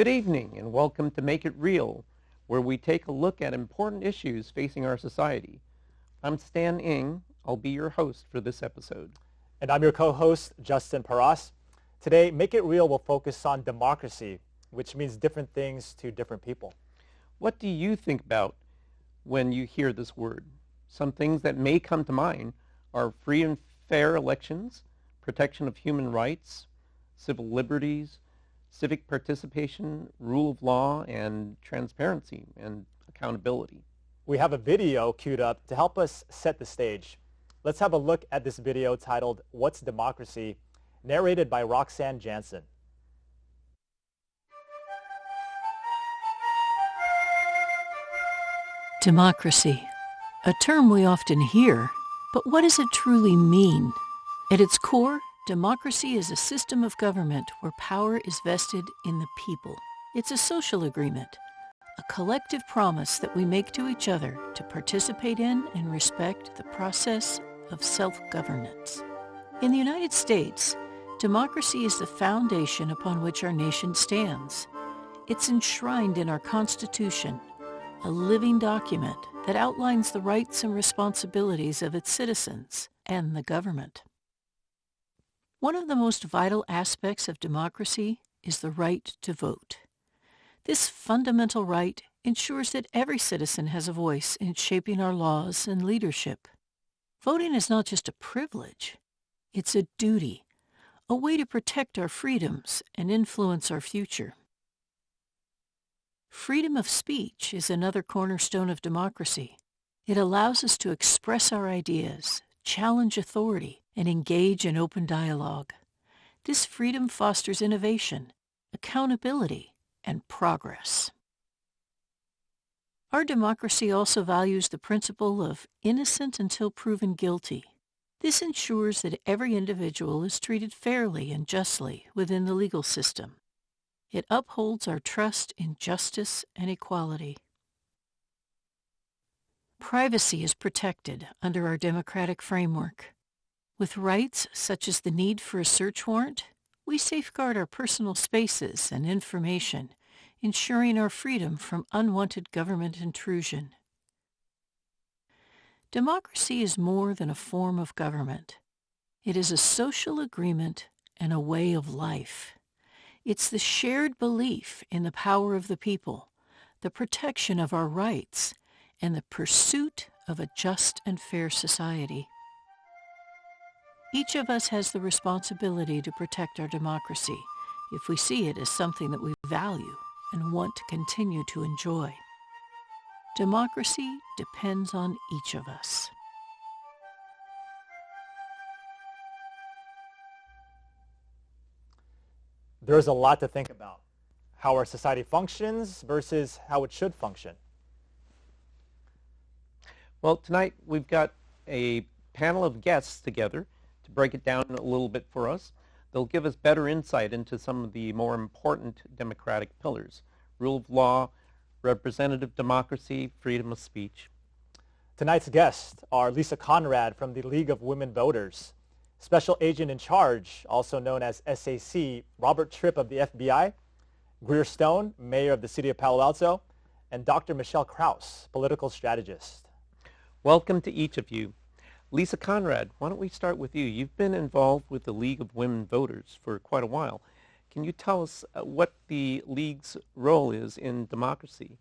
Good evening and welcome to Make It Real, where we take a look at important issues facing our society. I'm Stan Ng. I'll be your host for this episode. And I'm your co-host, Justin Paras. Today, Make It Real will focus on democracy, which means different things to different people. What do you think about when you hear this word? Some things that may come to mind are free and fair elections, protection of human rights, civil liberties, civic participation, rule of law, and transparency and accountability. We have a video queued up to help us set the stage. Let's have a look at this video titled, What's Democracy?, narrated by Roxanne Jansen. Democracy, a term we often hear, but what does it truly mean? At its core, democracy is a system of government where power is vested in the people. It's a social agreement, a collective promise that we make to each other to participate in and respect the process of self-governance. In the United States, democracy is the foundation upon which our nation stands. It's enshrined in our Constitution, a living document that outlines the rights and responsibilities of its citizens and the government. One of the most vital aspects of democracy is the right to vote. This fundamental right ensures that every citizen has a voice in shaping our laws and leadership. Voting is not just a privilege, it's a duty, a way to protect our freedoms and influence our future. Freedom of speech is another cornerstone of democracy. It allows us to express our ideas, challenge authority, and engage in open dialogue. This freedom fosters innovation, accountability, and progress. Our democracy also values the principle of innocent until proven guilty. This ensures that every individual is treated fairly and justly within the legal system. It upholds our trust in justice and equality. Privacy is protected under our democratic framework. With rights such as the need for a search warrant, we safeguard our personal spaces and information, ensuring our freedom from unwanted government intrusion. Democracy is more than a form of government. It is a social agreement and a way of life. It's the shared belief in the power of the people, the protection of our rights, and the pursuit of a just and fair society. Each of us has the responsibility to protect our democracy if we see it as something that we value and want to continue to enjoy. Democracy depends on each of us. There's a lot to think about. How our society functions versus how it should function. Well, tonight we've got a panel of guests together to break it down a little bit for us. They'll give us better insight into some of the more important democratic pillars: rule of law, representative democracy, freedom of speech. Tonight's guests are Lisa Conrad from the League of Women Voters, Special Agent in Charge, also known as SAC, Robert Tripp of the FBI, Greer Stone, Mayor of the City of Palo Alto, and Dr. Michelle Kraus, Political Strategist. Welcome to each of you. Lisa Conrad, why don't we start with you? You've been involved with the League of Women Voters for quite a while. Can you tell us what the League's role is in democracy?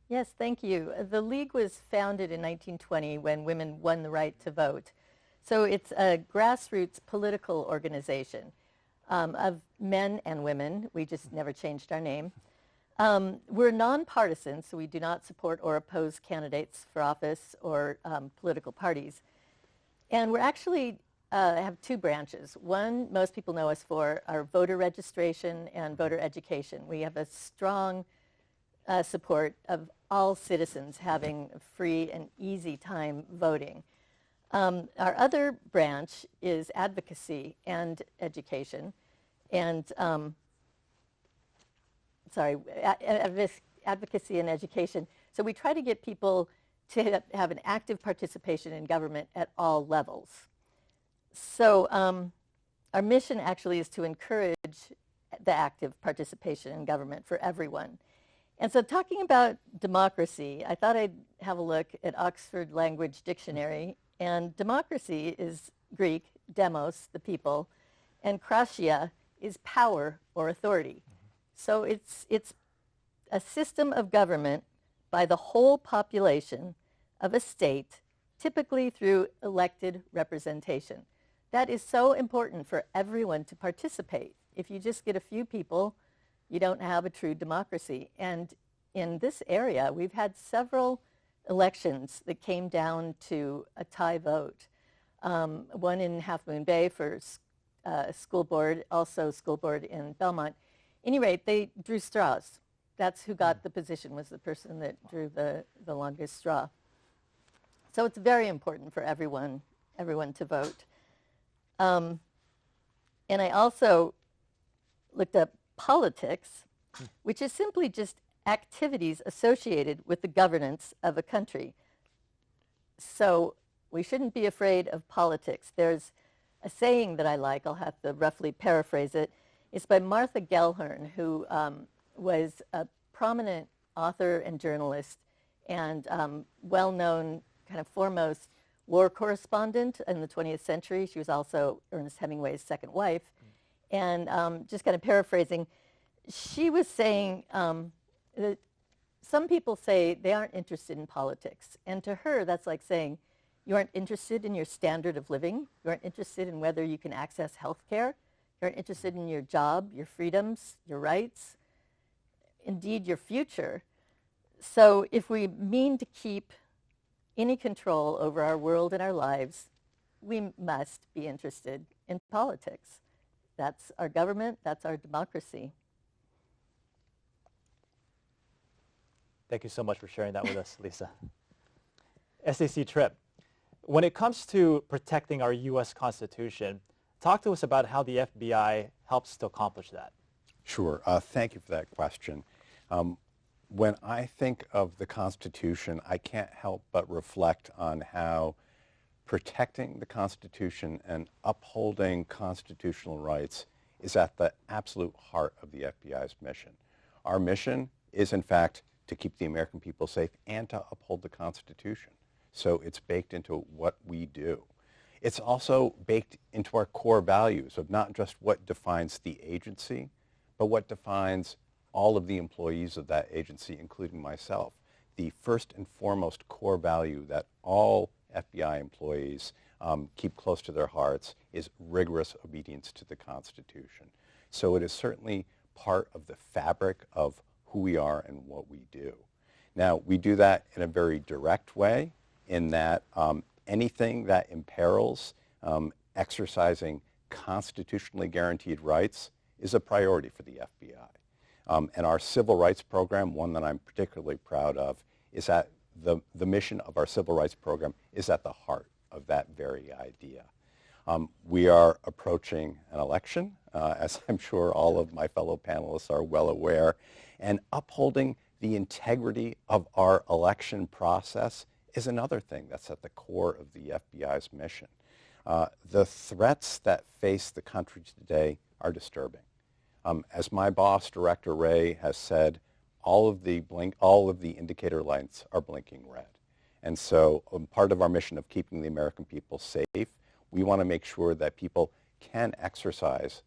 Yes, thank you. The League was founded in 1920 when women won the right to vote. So it's a grassroots political organization of men and women. We just never changed our name. We're nonpartisan, so we do not support or oppose candidates for office or political parties. And we're actually have two branches. One, most people know us for our voter registration and voter education. We have a strong support of all citizens having a free and easy time voting. Our other branch is advocacy and education, and advocacy and education. So we try to get people to have an active participation in government at all levels. So our mission actually is to encourage the active participation in government for everyone. And so talking about democracy, I thought I'd have a look at Oxford Language Dictionary. And democracy is Greek, demos, the people, and kratia is power or authority. So it's a system of government by the whole population of a state, typically through elected representation. That is so important for everyone to participate. If you just get a few people, you don't have a true democracy. And in this area, we've had several elections that came down to a tie vote. One in Half Moon Bay for school board, also school board in Belmont. At any rate, they drew straws. That's who got the position, was the person that drew the longest straw. So it's very important for everyone to vote. And I also looked up politics, which is simply just activities associated with the governance of a country. So we shouldn't be afraid of politics. There's a saying that I like, I'll have to roughly paraphrase it. It's by Martha Gellhorn, who was a prominent author and journalist and well-known, kind of foremost war correspondent in the 20th century. She was also Ernest Hemingway's second wife. And just kind of paraphrasing, she was saying that some people say they aren't interested in politics. And to her, that's like saying you aren't interested in your standard of living. You aren't interested in whether you can access health care. You aren't interested in your job, your freedoms, your rights, indeed your future. So if we mean to keep any control over our world and our lives, we must be interested in politics. That's our government, that's our democracy. Thank you so much for sharing that with us, Lisa. SAC Tripp, when it comes to protecting our U.S. Constitution, talk to us about how the FBI helps to accomplish that. Sure. Thank you for that question. When I think of the Constitution, I can't help but reflect on how protecting the Constitution and upholding constitutional rights is at the absolute heart of the FBI's mission. Our mission is, in fact, to keep the American people safe and to uphold the Constitution. So it's baked into what we do. It's also baked into our core values of not just what defines the agency, but what defines all of the employees of that agency, including myself. The first and foremost core value that all FBI employees keep close to their hearts is rigorous obedience to the Constitution. So it is certainly part of the fabric of who we are and what we do. Now, we do that in a very direct way in that anything that imperils exercising constitutionally guaranteed rights is a priority for the FBI. And our civil rights program, one that I'm particularly proud of, is at the mission of our civil rights program is at the heart of that very idea. We are approaching an election, as I'm sure all of my fellow panelists are well aware, and upholding the integrity of our election process is another thing that's at the core of the FBI's mission. The threats that face the country today are disturbing. As my boss, Director Wray, has said, all of the indicator lights are blinking red. And so part of our mission of keeping the American people safe, we want to make sure that people can exercise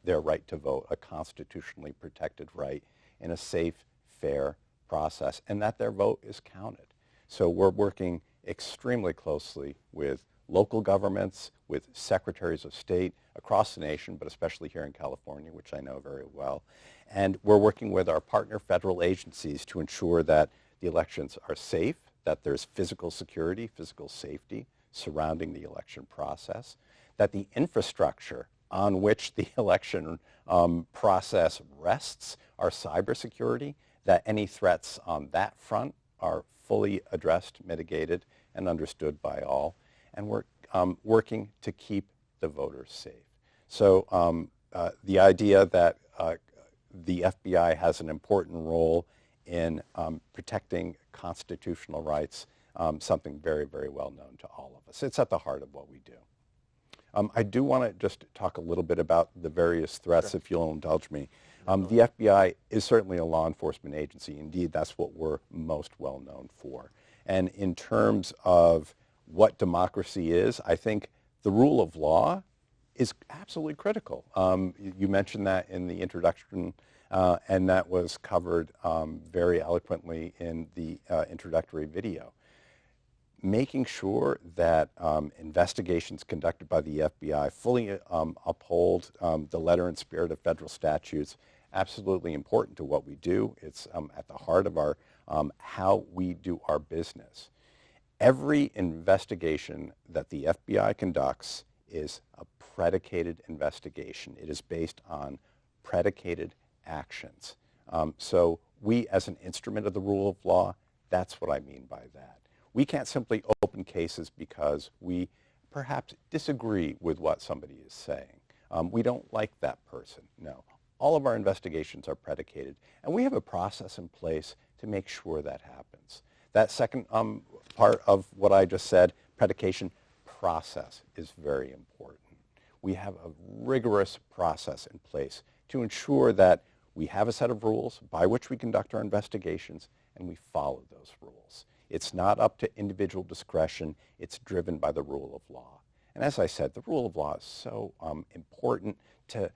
their right to vote, a constitutionally protected right, in a safe, fair process, and that their vote is counted. So we're working extremely closely with local governments, with secretaries of state across the nation, but especially here in California, which I know very well. And we're working with our partner federal agencies to ensure that the elections are safe, that there's physical security, physical safety surrounding the election process, that the infrastructure on which the election process rests are cybersecurity, that any threats on that front are fully addressed, mitigated, and understood by all. And we're working to keep the voters safe. So the idea that the FBI has an important role in protecting constitutional rights, something very, very well known to all of us. It's at the heart of what we do. I do want to just talk a little bit about the various threats, if you'll indulge me. The FBI is certainly a law enforcement agency. Indeed, that's what we're most well known for. And in terms of what democracy is, I think the rule of law is absolutely critical. You mentioned that in the introduction, and that was covered very eloquently in the introductory video. Making sure that investigations conducted by the FBI fully uphold the letter and spirit of federal statutes, absolutely important to what we do. It's at the heart of our how we do our business. Every investigation that the FBI conducts is a predicated investigation. It is based on predicated actions. So we, as an instrument of the rule of law, that's what I mean by that. We can't simply open cases because we perhaps disagree with what somebody is saying. We don't like that person. No. All of our investigations are predicated, and we have a process in place to make sure that happens. That second part of what I just said, predication process, is very important. We have a rigorous process in place to ensure that we have a set of rules by which we conduct our investigations, and we follow those rules. It's not up to individual discretion. It's driven by the rule of law. And as I said, the rule of law is so important to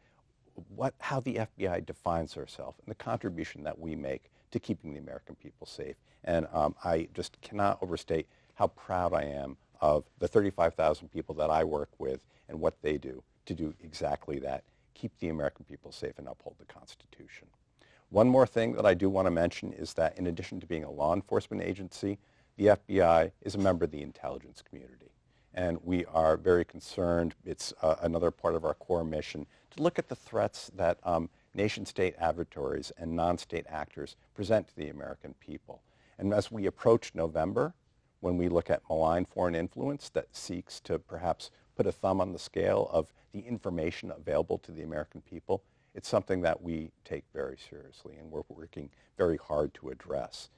how the FBI defines ourselves and the contribution that we make to keeping the American people safe. And I just cannot overstate how proud I am of the 35,000 people that I work with and what they do to do exactly that, keep the American people safe and uphold the Constitution. One more thing that I do want to mention is that in addition to being a law enforcement agency, the FBI is a member of the intelligence community. And we are very concerned, it's another part of our core mission, to look at the threats that nation-state adversaries and non-state actors present to the American people. And as we approach November, when we look at malign foreign influence that seeks to perhaps put a thumb on the scale of the information available to the American people, it's something that we take very seriously and we're working very hard to address.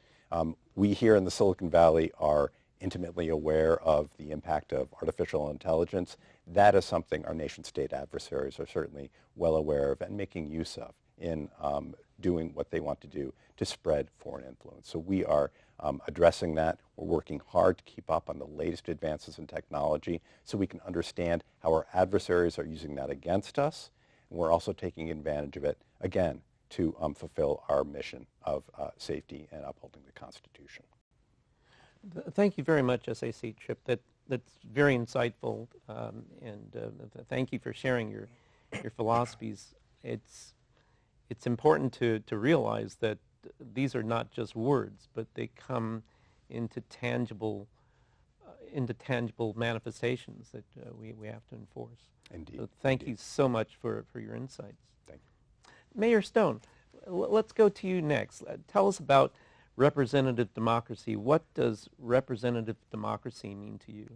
We here in the Silicon Valley are intimately aware of the impact of artificial intelligence. That is something our nation-state adversaries are certainly well aware of and making use of in doing what they want to do to spread foreign influence. So we are addressing that. We're working hard to keep up on the latest advances in technology so we can understand how our adversaries are using that against us. And we're also taking advantage of it, again, to fulfill our mission of safety and upholding the Constitution. Thank you very much, SAC Chip. That's very insightful, and thank you for sharing your philosophies. It's important to realize that these are not just words, but they come into tangible manifestations that we have to enforce. Indeed. So thank you so much for your insights. Thank you. Mayor Stone, let's go to you next. Tell us about representative democracy. What does representative democracy mean to you?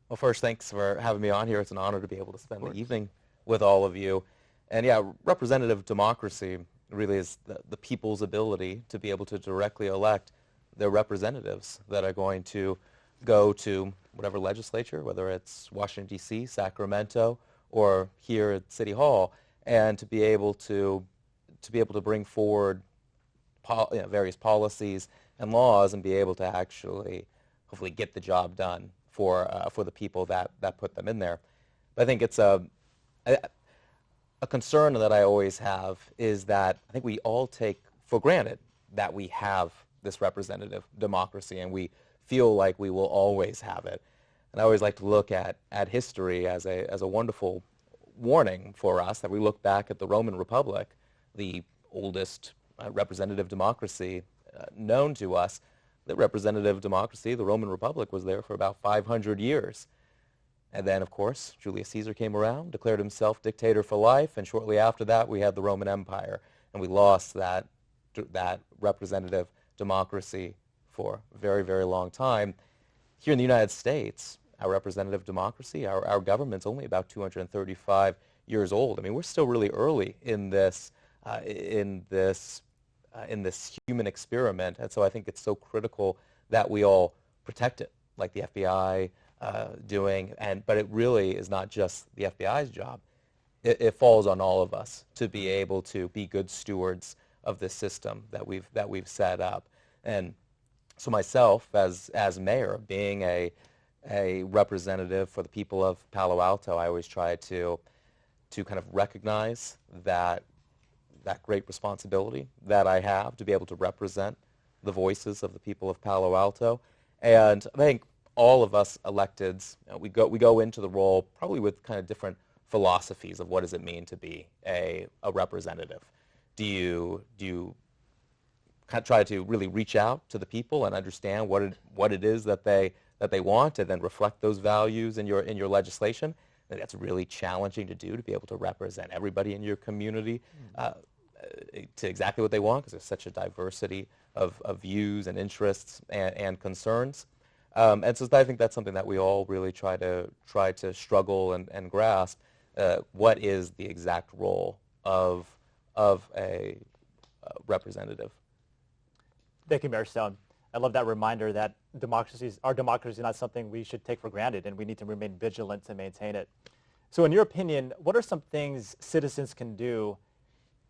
Well, first, thanks for having me on here. It's an honor to be able to spend the evening with all of you. And yeah, representative democracy really is the people's ability to be able to directly elect their representatives that are going to go to whatever legislature, whether it's Washington, D.C., Sacramento, or here at City Hall, and to be able to bring forward various policies and laws and be able to actually hopefully get the job done for the people that put them in there. But I think it's a concern that I always have is that I think we all take for granted that we have this representative democracy and we feel like we will always have it. And I always like to look at history as a wonderful warning for us that we look back at the Roman Republic, the oldest representative democracy known to us. The representative democracy, the Roman Republic, was there for about 500 years. And then, of course, Julius Caesar came around, declared himself dictator for life, and shortly after that we had the Roman Empire. And we lost that representative democracy for a very, very long time. Here in the United States, our representative democracy, our government's only about 235 years old. I mean, we're still really early in this human experiment, and so I think it's so critical that we all protect it, like the FBI doing, but it really is not just the FBI's job. It falls on all of us to be able to be good stewards of this system that we've set up. And so myself, as mayor, being a representative for the people of Palo Alto, I always try to kind of recognize that great responsibility that I have to be able to represent the voices of the people of Palo Alto. And I think all of us electeds, we go into the role probably with kind of different philosophies of what does it mean to be a representative. Do you kind of try to really reach out to the people and understand what it is that they want, and then reflect those values in your legislation? And that's really challenging to do, to be able to represent everybody in your community to exactly what they want, because there's such a diversity of views and interests and concerns. And so I think that's something that we all really try to struggle and grasp. What is the exact role of a representative? Thank you, Mayor Stone. I love that reminder that our democracy is not something we should take for granted, and we need to remain vigilant to maintain it. So in your opinion, what are some things citizens can do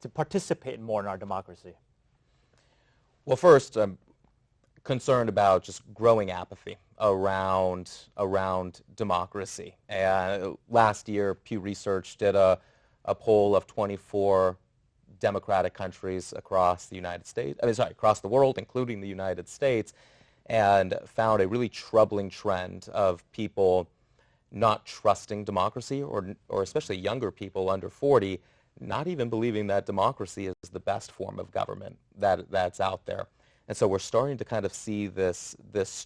to participate more in our democracy? Well, first, I'm concerned about just growing apathy around democracy. Last year, Pew Research did a poll of 24 democratic countries across the across the world, including the United States, and found a really troubling trend of people not trusting democracy, or especially younger people under 40, not even believing that democracy is the best form of government that's out there. And so we're starting to kind of see this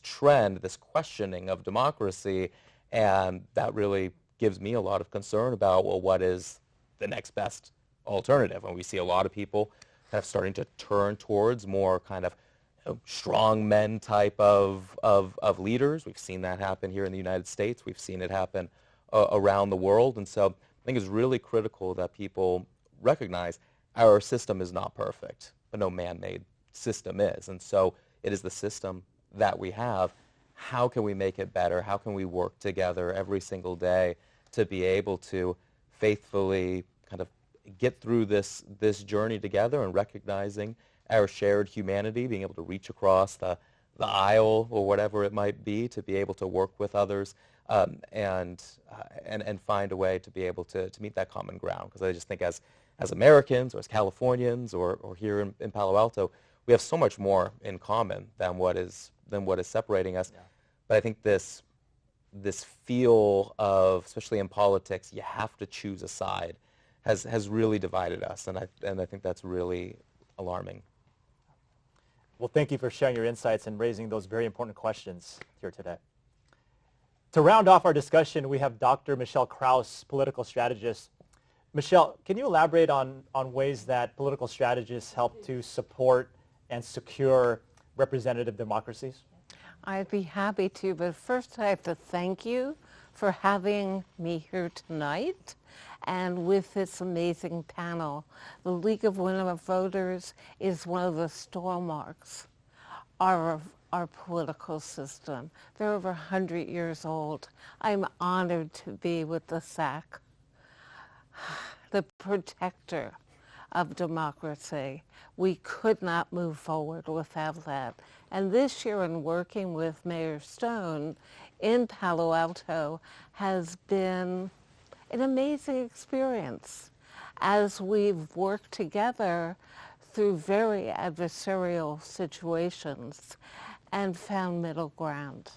trend, this questioning of democracy, and that really gives me a lot of concern about, well, what is the next best alternative? And we see a lot of people kind of starting to turn towards more kind of strong men type of leaders. We've seen that happen here in the United States. We've seen it happen around the world. And so I think it's really critical that people recognize our system is not perfect, but no man-made system is. And so it is the system that we have. How can we make it better? How can we work together every single day to be able to faithfully kind of get through this journey together, and recognizing our shared humanity, being able to reach across the aisle or whatever it might be, to be able to work with others and find a way to be able to meet that common ground. Because I just think as Americans, or as Californians, or here in Palo Alto, we have so much more in common than what is separating us. Yeah. But I think this feel of, especially in politics, you have to choose a side, has really divided us, and I think that's really alarming. Well, thank you for sharing your insights and raising those very important questions here today. To round off our discussion, we have Dr. Michelle Kraus, political strategist. Michelle, can you elaborate on ways that political strategists help to support and secure representative democracies? I'd be happy to, but first I have to thank you for having me here tonight and with this amazing panel. The League of Women Voters is one of the stalwarts of our political system. They're over 100 years old. I'm honored to be with the SAC, the protector of democracy. We could not move forward without that. And this year, in working with Mayor Stone in Palo Alto, has been an amazing experience as we've worked together through very adversarial situations and found middle ground.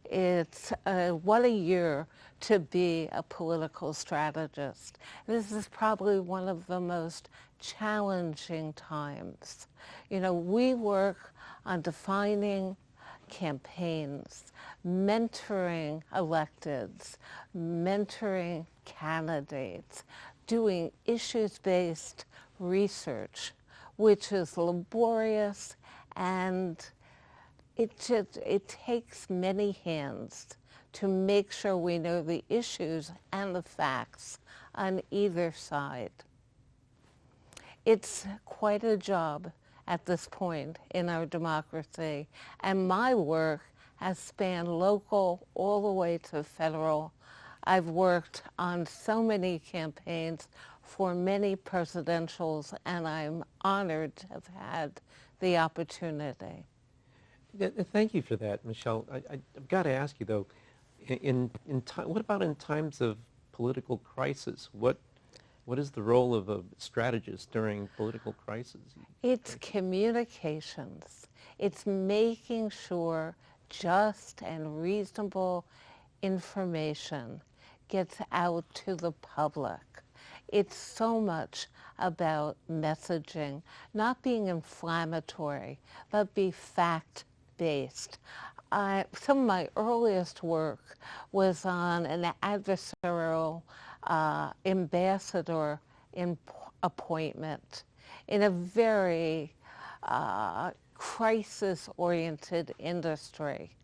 It's what a year to be a political strategist. This is probably one of the most challenging times. You know, we work on defining campaigns, mentoring electeds, mentoring candidates, doing issues-based research, which is laborious, and it takes many hands to make sure we know the issues and the facts on either side. It's quite a job at this point in our democracy, and my work has spanned local all the way to federal. I've worked on so many campaigns for many presidentials, and I'm honored to have had the opportunity. Thank you for that, Michelle. I've got to ask you, though, what about in times of political crisis? What is the role of a strategist during political crisis? It's communications. It's making sure just and reasonable information gets out to the public. It's so much about messaging, not being inflammatory, but be fact-based. Some of my earliest work was on an adversarial ambassador appointment in a very crisis-oriented industry.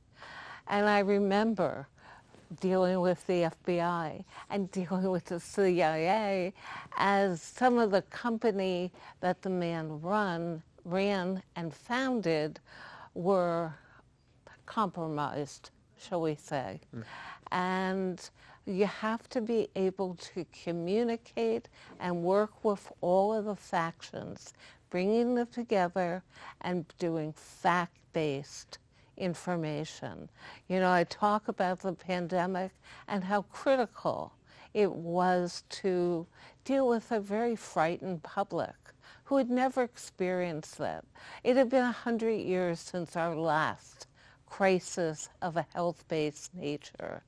And I remember dealing with the FBI and dealing with the CIA as some of the company that the man ran and founded were compromised, shall we say. And you have to be able to communicate and work with all of the factions, bringing them together and doing fact-based information. You know, I talk about the pandemic and how critical it was to deal with a very frightened public who had never experienced that. It had been 100 years since our last crisis of a health-based nature.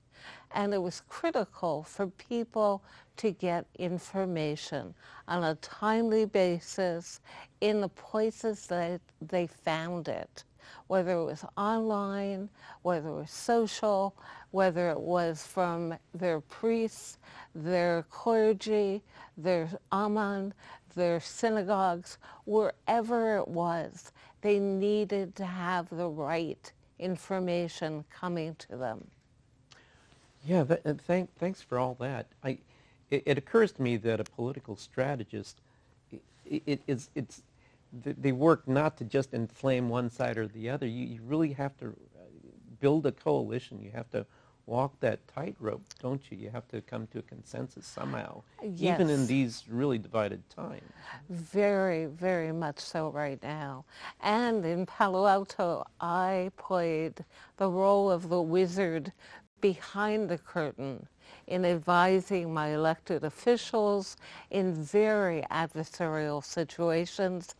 And it was critical for people to get information on a timely basis in the places that they found it, whether it was online, whether it was social, whether it was from their priests, their clergy, their imam, their synagogues, wherever it was, they needed to have the right information coming to them. Yeah, thanks for all that. It occurs to me that a political strategist, they work not to just inflame one side or the other. You really have to build a coalition. You have to walk that tightrope, don't you? You have to come to a consensus somehow, Yes. even in these really divided times. Very, very much so right now. And in Palo Alto, I played the role of the wizard behind the curtain in advising my elected officials in very adversarial situations.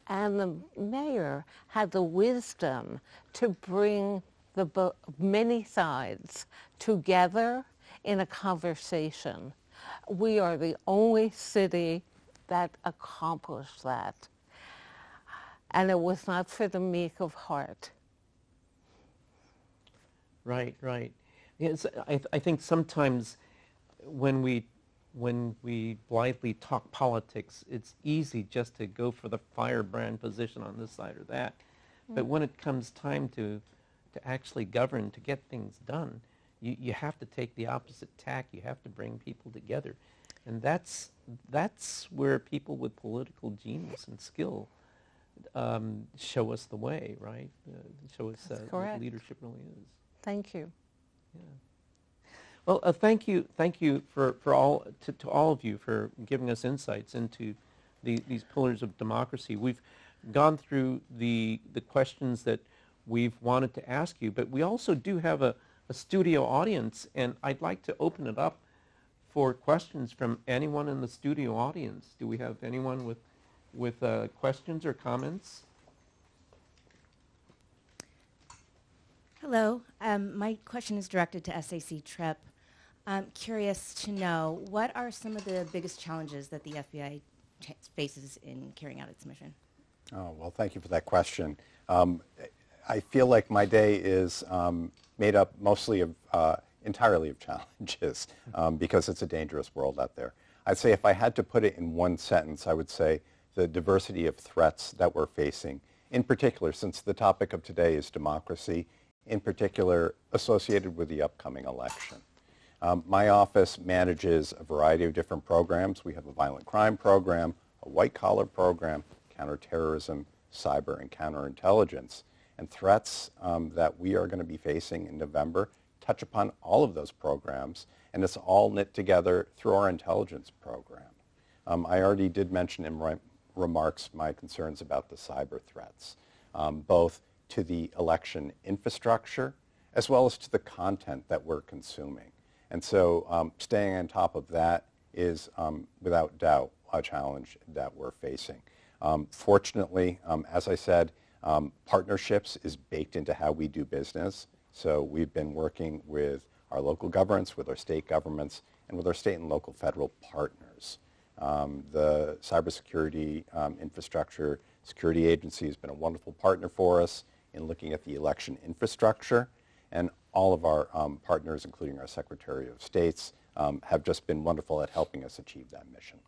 And the mayor had the wisdom to bring the many sides together in a conversation. We are the only city that accomplished that. And it was not for the meek of heart. Right. Yes, I think sometimes when we blithely talk politics, it's easy just to go for the firebrand position on this side or that. But when it comes time to actually govern, to get things done, you have to take the opposite tack. You have to bring people together. And that's where people with political genius and skill show us the way, right? Show us what leadership really is. Thank you. Yeah. Well, thank you for all to all of you for giving us insights into these pillars of democracy. We've gone through the questions that we've wanted to ask you, but we also do have a studio audience, and I'd like to open it up for questions from anyone in the studio audience. Do we have anyone with questions or comments? Hello. My question is directed to SAC Tripp. I'm curious to know, what are some of the biggest challenges that the FBI faces in carrying out its mission? Oh, well, thank you for that question. I feel like my day is made up mostly of, entirely of challenges because it's a dangerous world out there. I'd say if I had to put it in one sentence, I would say the diversity of threats that we're facing, in particular, since the topic of today is democracy, in particular associated with the upcoming election. My office manages a variety of different programs. We have a violent crime program, a white-collar program, counterterrorism, cyber, and counterintelligence. and threats that we are going to be facing in November touch upon all of those programs, and it's all knit together through our intelligence program. I already did mention in my remarks my concerns about the cyber threats, both to the election infrastructure as well as to the content that we're consuming. And so staying on top of that is without doubt a challenge that we're facing. Fortunately, as I said, partnerships is baked into how we do business. So we've been working with our local governments, with our state governments, and with our state and local federal partners. The Cybersecurity Infrastructure Security Agency has been a wonderful partner for us in looking at the election infrastructure, and all of our partners, including our Secretary of States, have just been wonderful at helping us achieve that mission.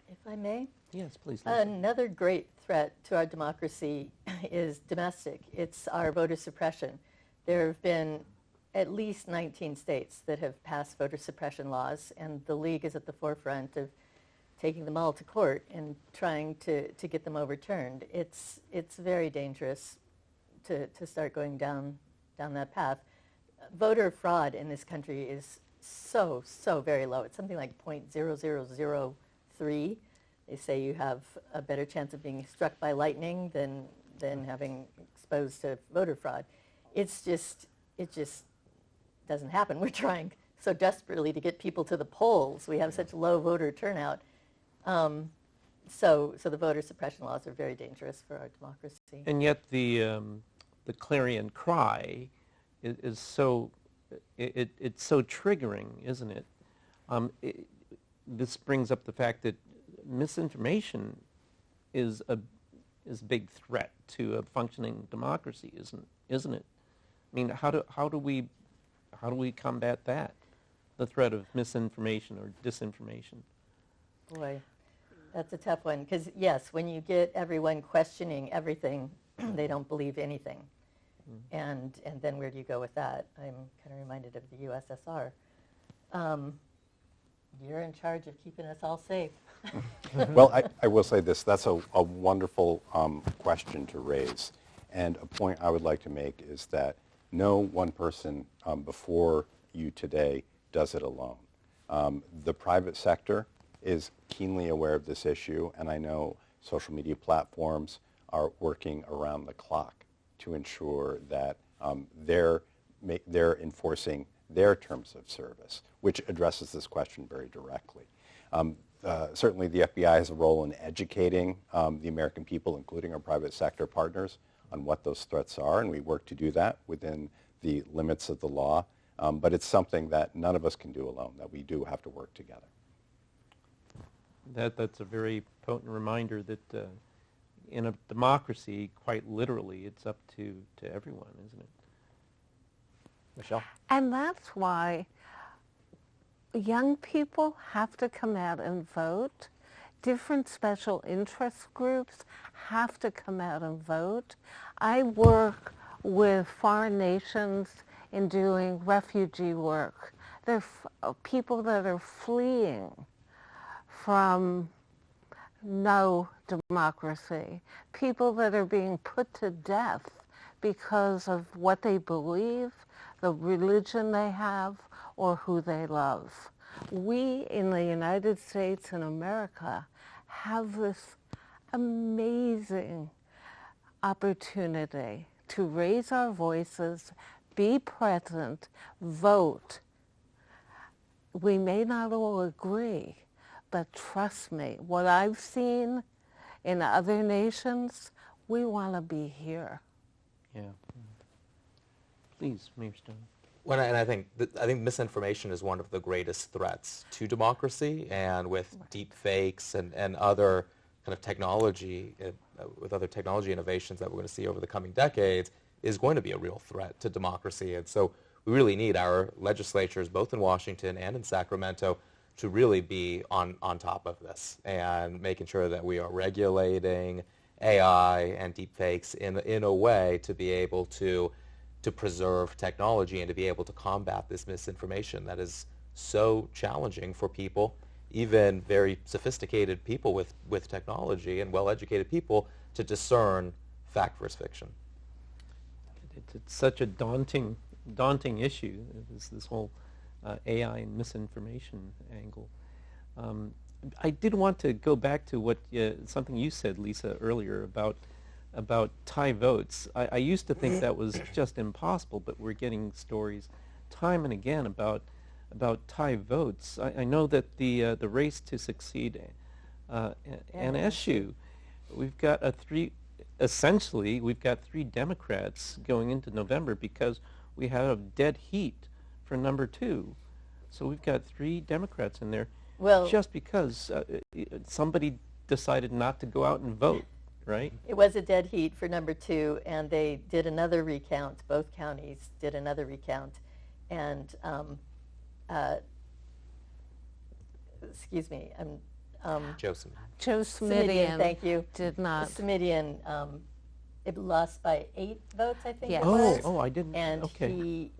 If I may? Yes, please. Lisa. Another great threat to our democracy is domestic. It's our voter suppression. There have been at least 19 states that have passed voter suppression laws, and the League is at the forefront of taking them all to court and trying to get them overturned. It's very dangerous to start going down that path. Voter fraud in this country is so very low. It's something like 0.0003. They say you have a better chance of being struck by lightning than having exposed to voter fraud. It just doesn't happen. We're trying so desperately to get people to the polls. We have such low voter turnout. So the voter suppression laws are very dangerous for our democracy. And yet the clarion cry is so it's so triggering, isn't it? This brings up the fact that misinformation is a big threat to a functioning democracy, isn't it? I mean, how do we combat that? The threat of misinformation or disinformation. Boy, that's a tough one, because yes, when you get everyone questioning everything, they don't believe anything. And then where do you go with that? I'm kind of reminded of the USSR. You're in charge of keeping us all safe. Well, I will say this. That's a wonderful question to raise. And a point I would like to make is that no one person before you today does it alone. The private sector is keenly aware of this issue, and I know social media platforms are working around the clock to ensure that they're enforcing their terms of service, which addresses this question very directly. Certainly the FBI has a role in educating the American people, including our private sector partners, on what those threats are, and we work to do that within the limits of the law. But it's something that none of us can do alone, that we do have to work together. That's a very potent reminder that in a democracy, quite literally, it's up to everyone, isn't it? Michelle? And that's why young people have to come out and vote. Different special interest groups have to come out and vote. I work with foreign nations in doing refugee work. They're people that are fleeing from no democracy, people that are being put to death because of what they believe, the religion they have, or who they love. We in the United States and America have this amazing opportunity to raise our voices, be present, vote. We may not all agree, but trust me, what I've seen in other nations, we want to be here. Yeah. Please, Mayor Stone. Well, and I think misinformation is one of the greatest threats to democracy, and with deep fakes and other kind of technology, with other technology innovations that we're going to see over the coming decades, is going to be a real threat to democracy. And so we really need our legislatures, both in Washington and in Sacramento, to really be on top of this and making sure that we are regulating AI and deepfakes in a way to be able to preserve technology and to be able to combat this misinformation that is so challenging for people, even very sophisticated people with technology and well-educated people, to discern fact versus fiction. It's such a daunting issue, this whole AI and misinformation angle. I did want to go back to what something you said, Lisa, earlier about tie votes. I used to think that was just impossible, but we're getting stories time and again about tie votes. I know that the race to succeed NSU, we've got essentially we've got 3 Democrats going into November because we have dead heat for number 2. So we've got 3 Democrats in there just because somebody decided not to go out and vote, right? It was a dead heat for number 2, and they did another recount. Both counties did another recount. And, excuse me, Joseph. Joe Simidian, Simidian thank you. did not. Simidian, it lost by 8 votes, I think Yes. it was. Oh, I didn't. And Okay.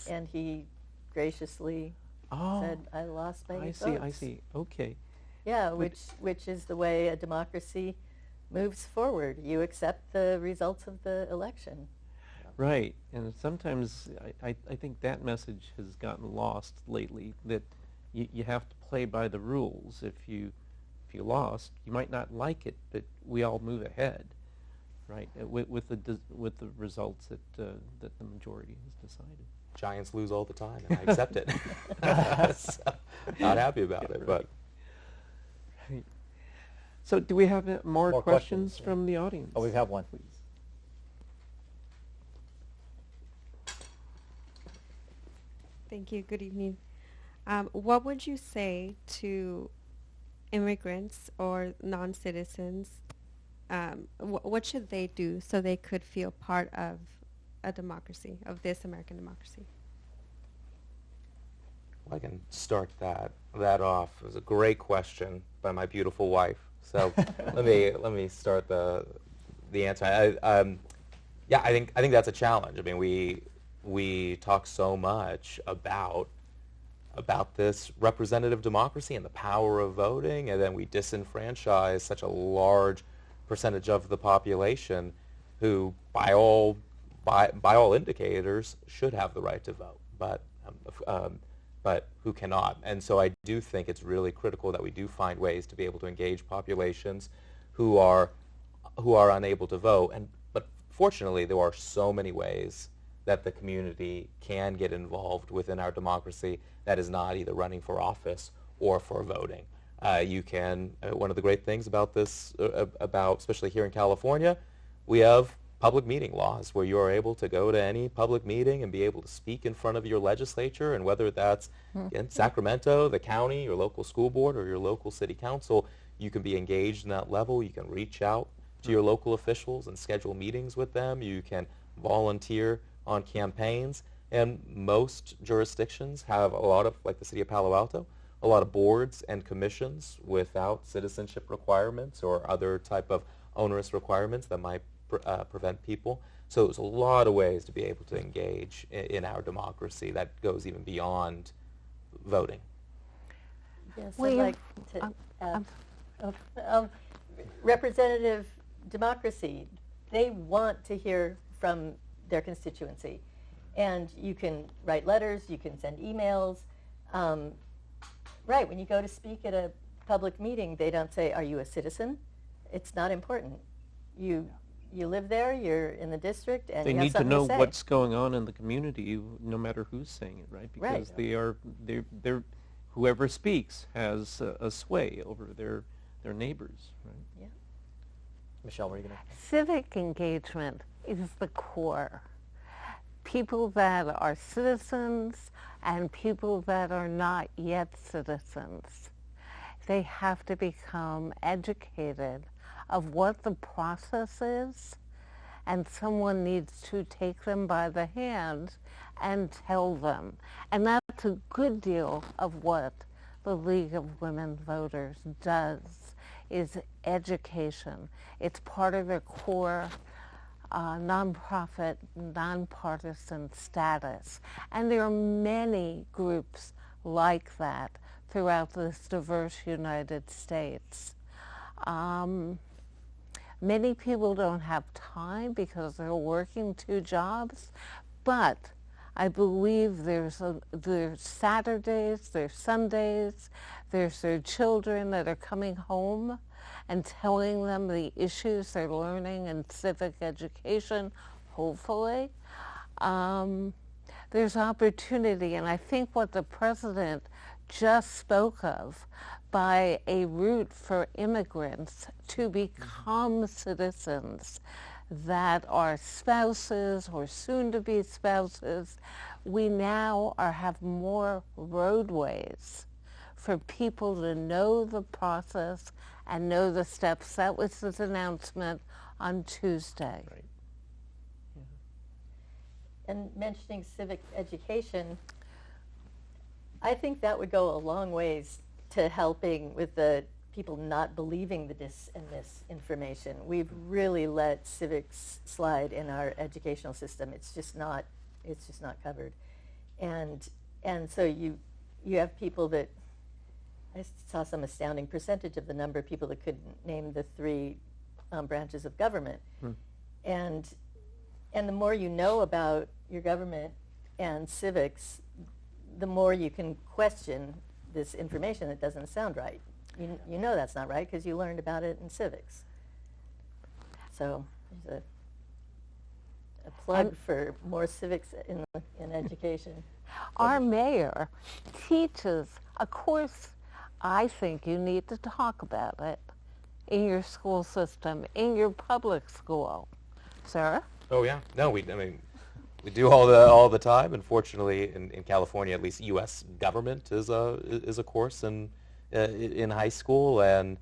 and he graciously said, I lost by 8 votes. I see. Okay. Yeah, which is the way a democracy moves forward. You accept the results of the election. Right, and sometimes I think that message has gotten lost lately, that you have to play by the rules. If you lost, you might not like it, but we all move ahead, right, with the results that the majority has decided. Giants lose all the time, and I accept it. So, not happy about it, but... Right. So do we have more questions yeah. from the audience? Oh, we have one. Please. Thank you. Good evening. What would you say to immigrants or non-citizens? What should they do so they could feel part of a democracy, of this American democracy? Well, I can start that off. It was a great question by my beautiful wife. So let me start the answer. I think that's a challenge. I mean, we talk so much about this representative democracy and the power of voting, and then we disenfranchise such a large percentage of the population who, by all indicators, should have the right to vote, but who cannot. And so I do think it's really critical that we do find ways to be able to engage populations who are unable to vote. But fortunately, there are so many ways that the community can get involved within our democracy that is not either running for office or for voting. You can, one of the great things about this, especially here in California, we have public meeting laws where you are able to go to any public meeting and be able to speak in front of your legislature, and whether that's in Sacramento, the county, your local school board, or your local city council, you can be engaged in that level. You can reach out to your local officials and schedule meetings with them. You can volunteer on campaigns, and most jurisdictions have a lot of, like the city of Palo Alto, a lot of boards and commissions without citizenship requirements or other type of onerous requirements that might prevent people. So there's a lot of ways to be able to engage in our democracy that goes even beyond voting. Yes, I'd like to add. Representative democracy, they want to hear from their constituency. And you can write letters, you can send emails. Right, when you go to speak at a public meeting, they don't say, are you a citizen? It's not important. You live there, you're in the district, and they you have need to something know say. what's going on in the community, no matter who's saying it, right? Because they're whoever speaks has a sway over their neighbors, right? Yeah. Michelle, what are you going to? Civic engagement is the core. People that are citizens and people that are not yet citizens, they have to become educated of what the process is, and someone needs to take them by the hand and tell them. And that's a good deal of what the League of Women Voters does, is education. It's part of their core nonprofit, nonpartisan status. And there are many groups like that throughout this diverse United States. Many people don't have time because they're working 2 jobs, but I believe there's Saturdays, there's Sundays, there's their children that are coming home and telling them the issues they're learning in civic education, hopefully. There's opportunity, and I think what the president just spoke of, by a route for immigrants to become citizens that are spouses or soon-to-be spouses, we now have more roadways for people to know the process and know the steps. That was his announcement on Tuesday. Right. And mentioning civic education, I think that would go a long ways to helping with the people not believing the dis and misinformation. We've really let civics slide in our educational system. It's just not covered. And so you have people that, I saw some astounding percentage of the number of people that could name the 3 branches of government. And the more you know about your government and civics, the more you can question this information that doesn't sound right. You know that's not right because you learned about it in civics. So there's a plug for more civics in education. Our mayor teaches a course. I think you need to talk about it in your school system, in your public school. Sarah? Oh yeah, no, we do all the time. Unfortunately, in California, at least, U.S. government is a course in high school, and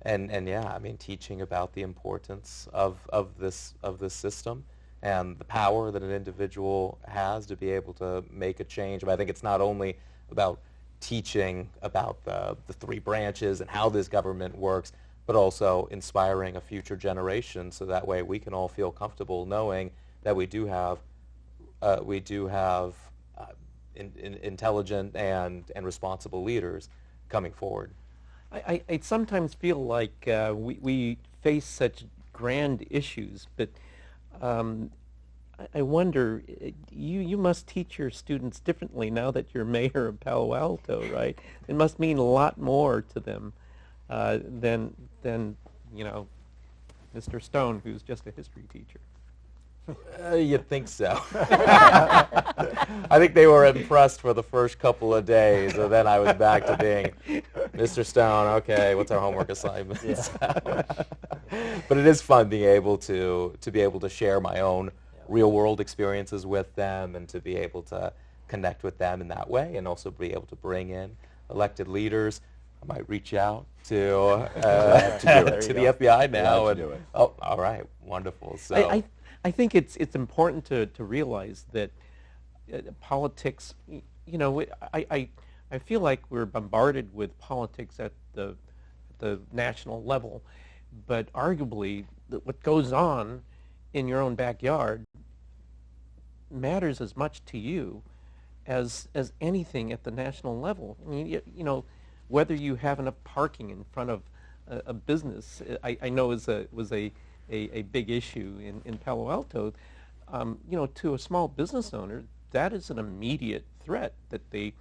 yeah, I mean, teaching about the importance of this system and the power that an individual has to be able to make a change. But I think it's not only about teaching about the 3 branches and how this government works, but also inspiring a future generation, so that way we can all feel comfortable knowing that we do have intelligent and responsible leaders coming forward. I sometimes feel like we face such grand issues, but I wonder, you must teach your students differently now that you're mayor of Palo Alto, right? It must mean a lot more to them than Mr. Stone, who's just a history teacher. You'd think so. I think they were impressed for the first couple of days, and then I was back to being Mr. Stone. Okay, what's our homework assignment? Yeah. But it is fun being able to be able to share my own real-world experiences with them, and to be able to connect with them in that way, and also be able to bring in elected leaders. I might reach out to the FBI now. And, do it. Oh, all right, wonderful. So. I think it's important to realize that politics, I feel like we're bombarded with politics at the national level, but arguably what goes on in your own backyard matters as much to you as anything at the national level. I mean, whether you have enough parking in front of a business, I know was a big issue in Palo Alto. To a small business owner, that is an immediate threat that they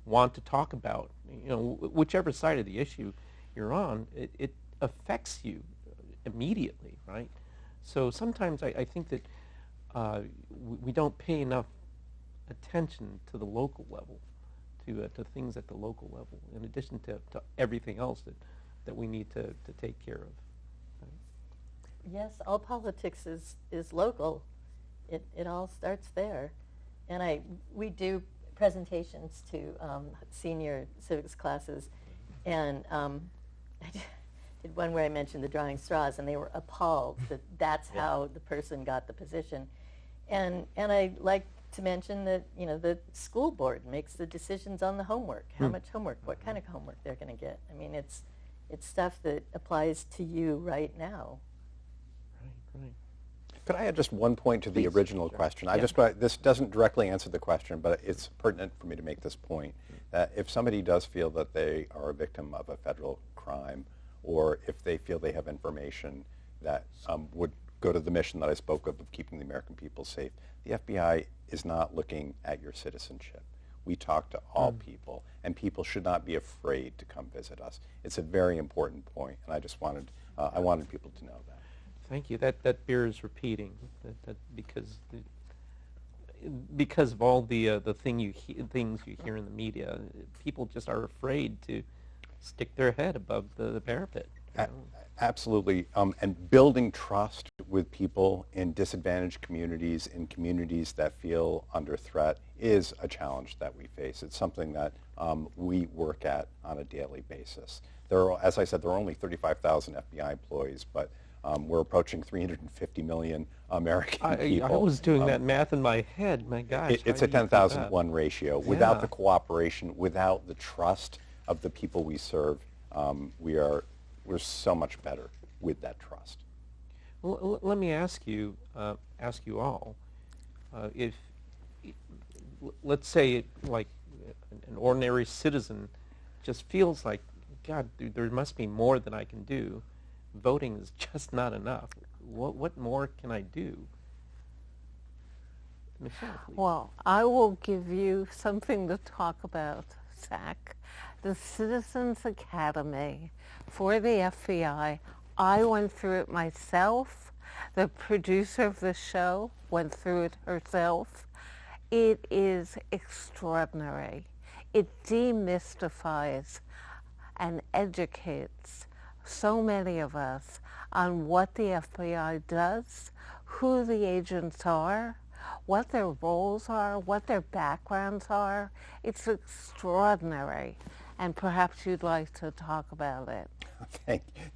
want to talk about. Whichever side of the issue you're on, it affects you immediately, right? So sometimes I think that we don't pay enough attention to the local level, to things at the local level, in addition to everything else that we need to take care of. Yes, all politics is local. It all starts there. And we do presentations to senior civics classes, and I did one where I mentioned the drawing straws, and they were appalled that that's how the person got the position. And I like to mention that the school board makes the decisions on the homework, how much homework, what kind of homework they're going to get. I mean, it's stuff that applies to you right now. Right. Could I add just one point to the original question? This doesn't directly answer the question, but it's pertinent for me to make this point, that if somebody does feel that they are a victim of a federal crime, or if they feel they have information that would go to the mission that I spoke of keeping the American people safe. The FBI is not looking at your citizenship. We talk to all people, and people should not be afraid to come visit us. It's a very important point, and I just wanted I wanted people to know that. Thank you. That bears repeating. That because of all the things you hear in the media, people just are afraid to stick their head above the parapet. You know? Absolutely, and building trust with people in disadvantaged communities, in communities that feel under threat, is a challenge that we face. It's something that we work at on a daily basis. As I said, there are only 35,000 FBI employees, but we're approaching 350 million American people. I was doing that math in my head. My gosh. It's a 10,000-to-1 ratio. Yeah. Without the cooperation, without the trust of the people we serve, we're so much better with that trust. Well, let me ask you all, if let's say like an ordinary citizen just feels like, God, there must be more that I can do. Voting is just not enough. What more can I do? Michelle, please. Well, I will give you something to talk about, Zach. The Citizens Academy for the FBI. I went through it myself. The producer of the show went through it herself. It is extraordinary. It demystifies and educates so many of us on what the FBI does, who the agents are, what their roles are, what their backgrounds are. It's extraordinary, and perhaps you'd like to talk about it.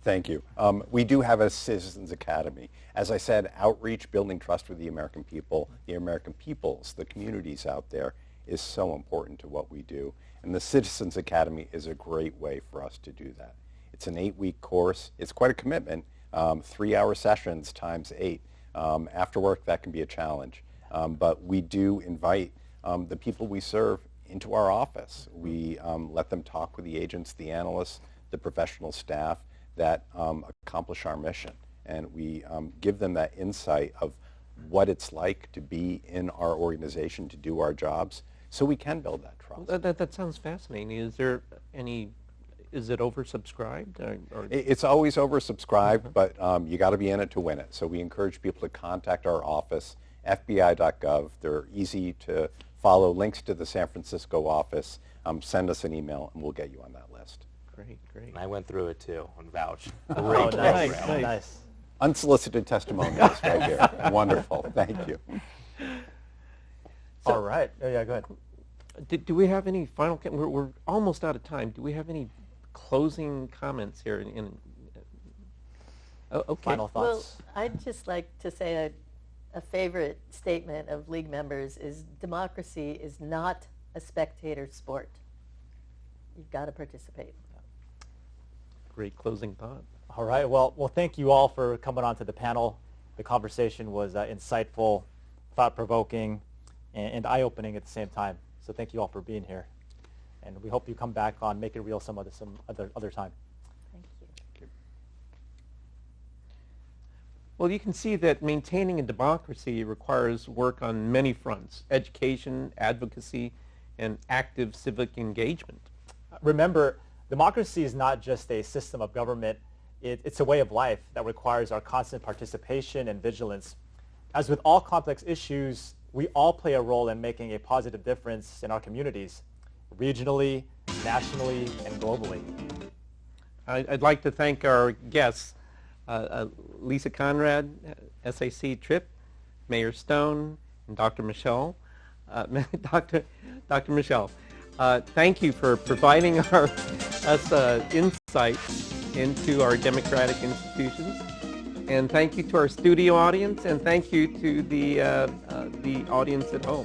Thank you. We do have a Citizens Academy. As I said, outreach, building trust with the American people, the American peoples, the communities out there is so important to what we do. And the Citizens Academy is a great way for us to do that. It's an 8-week course. It's quite a commitment, 3-hour sessions times 8. After work, that can be a challenge. But we do invite the people we serve into our office. We let them talk with the agents, the analysts, the professional staff that accomplish our mission. And we give them that insight of what it's like to be in our organization, to do our jobs, so we can build that trust. Well, that sounds fascinating. Is it oversubscribed? Or? It's always oversubscribed, but you got to be in it to win it. So we encourage people to contact our office, FBI.gov. They're easy to follow. Links to the San Francisco office. Send us an email, and we'll get you on that list. Great. And I went through it too and vouch. Oh, Great nice, program. nice. Unsolicited testimonials right here. Wonderful. Thank you. All right. Oh, yeah, go ahead. Do we have any final? We're almost out of time. Do we have any closing comments here? Okay. Final Well, thoughts. I'd just like to say a favorite statement of League members is democracy is not a spectator sport. You've got to participate. Great closing thought. All right. Well, thank you all for coming on to the panel. The conversation was insightful, thought-provoking, and eye-opening at the same time. So thank you all for being here. And we hope you come back on Make It Real some other time. Thank you. Well, you can see that maintaining a democracy requires work on many fronts: education, advocacy, and active civic engagement. Remember, democracy is not just a system of government. It's a way of life that requires our constant participation and vigilance. As with all complex issues, we all play a role in making a positive difference in our communities, regionally, nationally, and globally. I'd like to thank our guests, Lisa Conrad, SAC Tripp, Mayor Stone, and Dr. Michelle. Dr. Michelle, thank you for providing us insight into our democratic institutions. And thank you to our studio audience, and thank you to the audience at home.